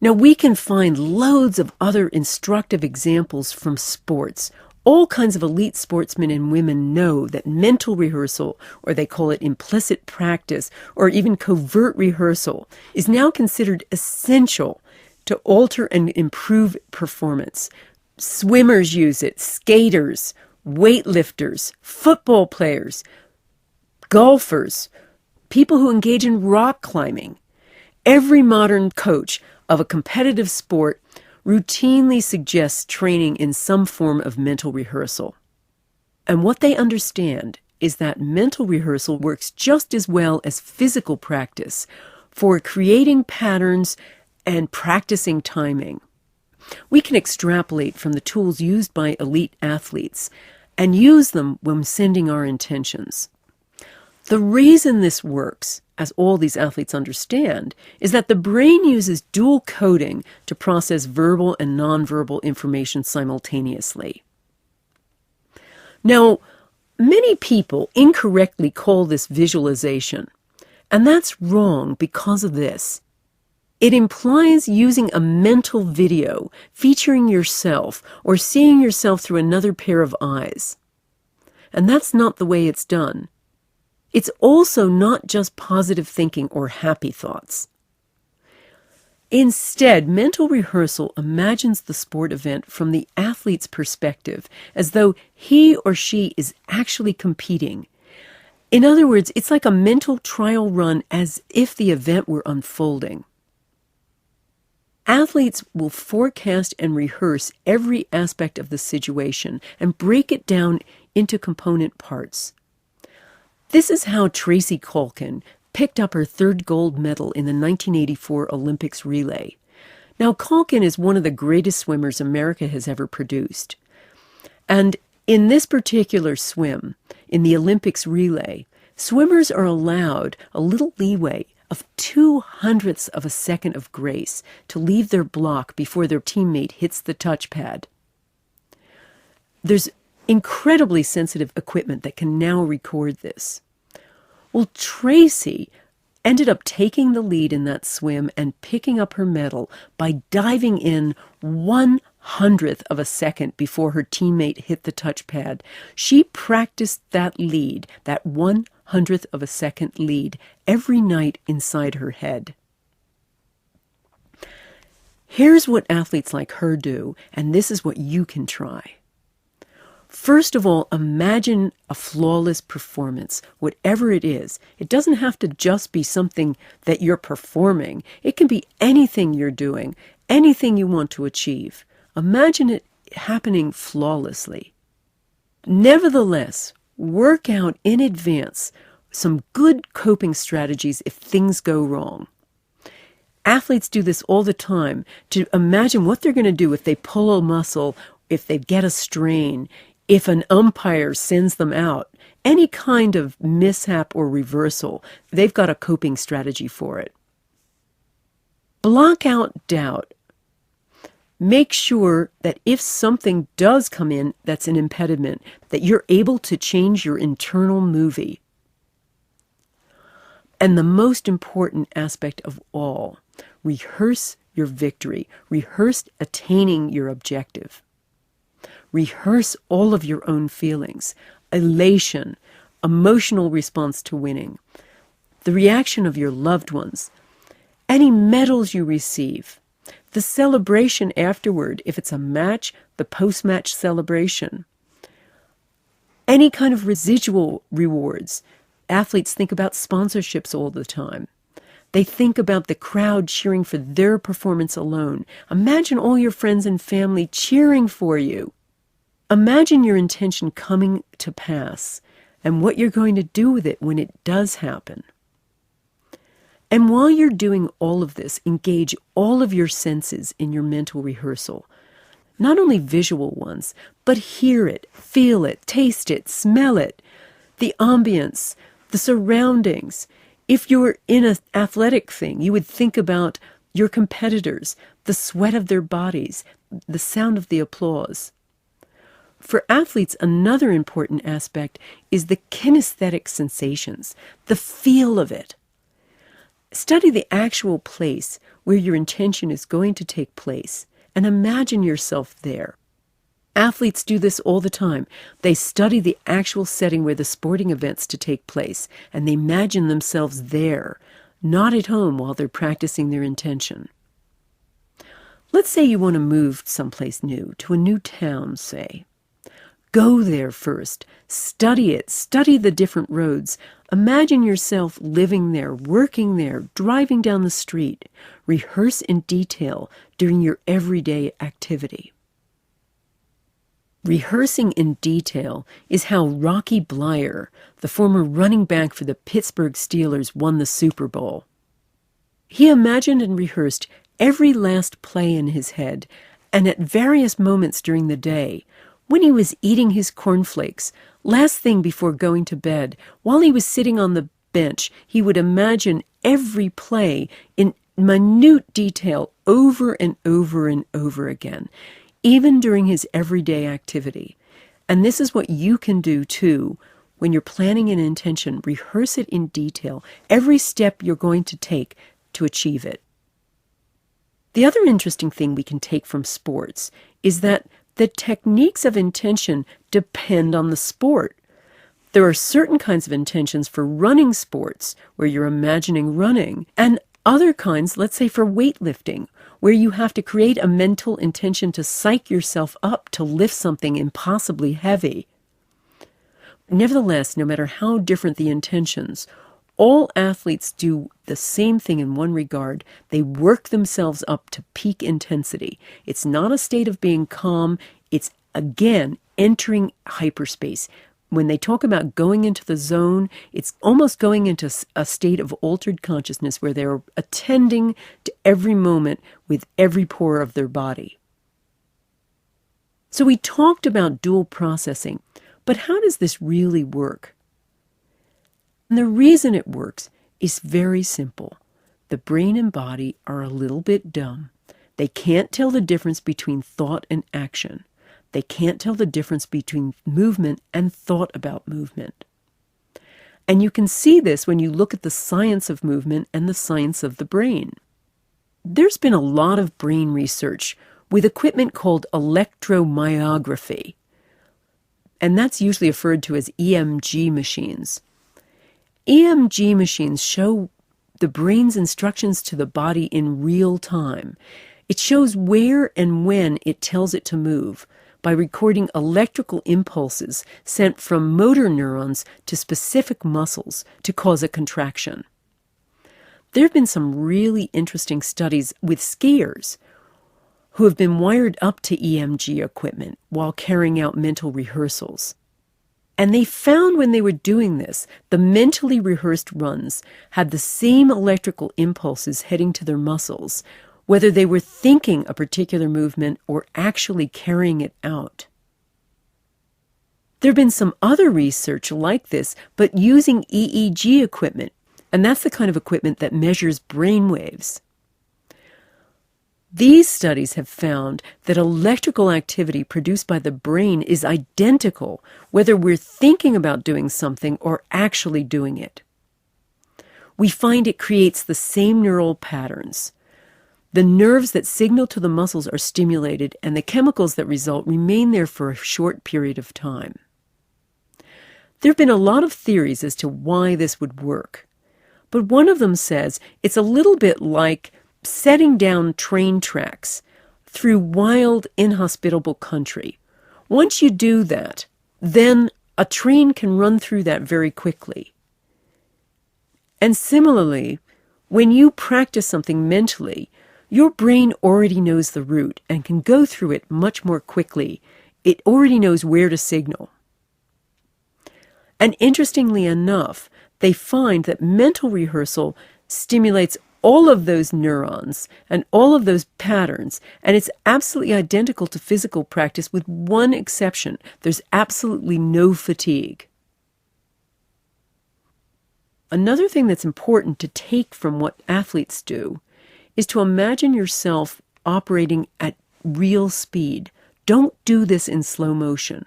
Now, we can find loads of other instructive examples from sports. All kinds of elite sportsmen and women know that mental rehearsal, or they call it implicit practice, or even covert rehearsal, is now considered essential to alter and improve performance. Swimmers use it, skaters, weightlifters, football players, golfers, people who engage in rock climbing. Every modern coach of a competitive sport routinely suggests training in some form of mental rehearsal. And what they understand is that mental rehearsal works just as well as physical practice for creating patterns and practicing timing. We can extrapolate from the tools used by elite athletes and use them when sending our intentions. The reason this works, as all these athletes understand, is that the brain uses dual coding to process verbal and nonverbal information simultaneously. Now, many people incorrectly call this visualization, and that's wrong because of this. It implies using a mental video featuring yourself or seeing yourself through another pair of eyes. And that's not the way it's done. It's also not just positive thinking or happy thoughts. Instead, mental rehearsal imagines the sport event from the athlete's perspective, as though he or she is actually competing. In other words, it's like a mental trial run as if the event were unfolding. Athletes will forecast and rehearse every aspect of the situation and break it down into component parts. This is how Tracy Culkin picked up her third gold medal in the 1984 Olympics relay. Now, Culkin is one of the greatest swimmers America has ever produced. And in this particular swim, in the Olympics relay, swimmers are allowed a little leeway of 0.02 of a second of grace to leave their block before their teammate hits the touchpad. There's incredibly sensitive equipment that can now record this. Well, Tracy ended up taking the lead in that swim and picking up her medal by diving in 1/100th of a second before her teammate hit the touchpad. She practiced that lead, that 1/100th of a second lead, every night inside her head. Here's what athletes like her do, and this is what you can try. First of all, imagine a flawless performance, whatever it is. It doesn't have to just be something that you're performing. It can be anything you're doing, anything you want to achieve. Imagine it happening flawlessly. Nevertheless, work out in advance some good coping strategies if things go wrong. Athletes do this all the time, to imagine what they're going to do if they pull a muscle, if they get a strain, if an umpire sends them out, any kind of mishap or reversal, they've got a coping strategy for it. Block out doubt. Make sure that if something does come in that's an impediment, that you're able to change your internal movie. And the most important aspect of all, rehearse your victory. Rehearse attaining your objective. Rehearse all of your own feelings, elation, emotional response to winning, the reaction of your loved ones, any medals you receive, the celebration afterward, if it's a match, the post-match celebration, any kind of residual rewards. Athletes think about sponsorships all the time. They think about the crowd cheering for their performance alone. Imagine all your friends and family cheering for you. Imagine your intention coming to pass and what you're going to do with it when it does happen. And while you're doing all of this, engage all of your senses in your mental rehearsal. Not only visual ones, but hear it, feel it, taste it, smell it, the ambience, the surroundings. If you're in an athletic thing, you would think about your competitors, the sweat of their bodies, the sound of the applause. For athletes, another important aspect is the kinesthetic sensations, the feel of it. Study the actual place where your intention is going to take place and imagine yourself there. Athletes do this all the time. They study the actual setting where the sporting event's to take place, and they imagine themselves there, not at home while they're practicing their intention. Let's say you want to move someplace new, to a new town, say. Go there first. Study it. Study the different roads. Imagine yourself living there, working there, driving down the street. Rehearse in detail during your everyday activity. Rehearsing in detail is how Rocky Bleier, the former running back for the Pittsburgh Steelers, won the Super Bowl. He imagined and rehearsed every last play in his head, and at various moments during the day, when he was eating his cornflakes, last thing before going to bed, while he was sitting on the bench, he would imagine every play in minute detail over and over and over again, even during his everyday activity. And this is what you can do too. When you're planning an intention, rehearse it in detail, every step you're going to take to achieve it. The other interesting thing we can take from sports is that the techniques of intention depend on the sport. There are certain kinds of intentions for running sports, where you're imagining running, and other kinds, let's say for weightlifting, where you have to create a mental intention to psych yourself up to lift something impossibly heavy. Nevertheless, no matter how different the intentions, all athletes do the same thing in one regard. They work themselves up to peak intensity. It's not a state of being calm. It's, again, entering hyperspace. When they talk about going into the zone, it's almost going into a state of altered consciousness where they're attending to every moment with every pore of their body. So we talked about dual processing, but how does this really work? And the reason it works is very simple. The brain and body are a little bit dumb. They can't tell the difference between thought and action. They can't tell the difference between movement and thought about movement. And you can see this when you look at the science of movement and the science of the brain. There's been a lot of brain research with equipment called electromyography, and that's usually referred to as EMG machines. EMG machines show the brain's instructions to the body in real time. It shows where and when it tells it to move by recording electrical impulses sent from motor neurons to specific muscles to cause a contraction. There have been some really interesting studies with skiers who have been wired up to EMG equipment while carrying out mental rehearsals. And they found when they were doing this, the mentally rehearsed runs had the same electrical impulses heading to their muscles, whether they were thinking a particular movement or actually carrying it out. There have been some other research like this, but using EEG equipment, and that's the kind of equipment that measures brain waves. These studies have found that electrical activity produced by the brain is identical whether we're thinking about doing something or actually doing it. We find it creates the same neural patterns. The nerves that signal to the muscles are stimulated, and the chemicals that result remain there for a short period of time. There have been a lot of theories as to why this would work, but one of them says it's a little bit like setting down train tracks through wild, inhospitable country. Once you do that, then a train can run through that very quickly. And similarly, when you practice something mentally, your brain already knows the route and can go through it much more quickly. It already knows where to signal. And interestingly enough, they find that mental rehearsal stimulates all of those neurons and all of those patterns, and it's absolutely identical to physical practice with one exception. There's absolutely no fatigue. Another thing that's important to take from what athletes do is to imagine yourself operating at real speed. Don't do this in slow motion.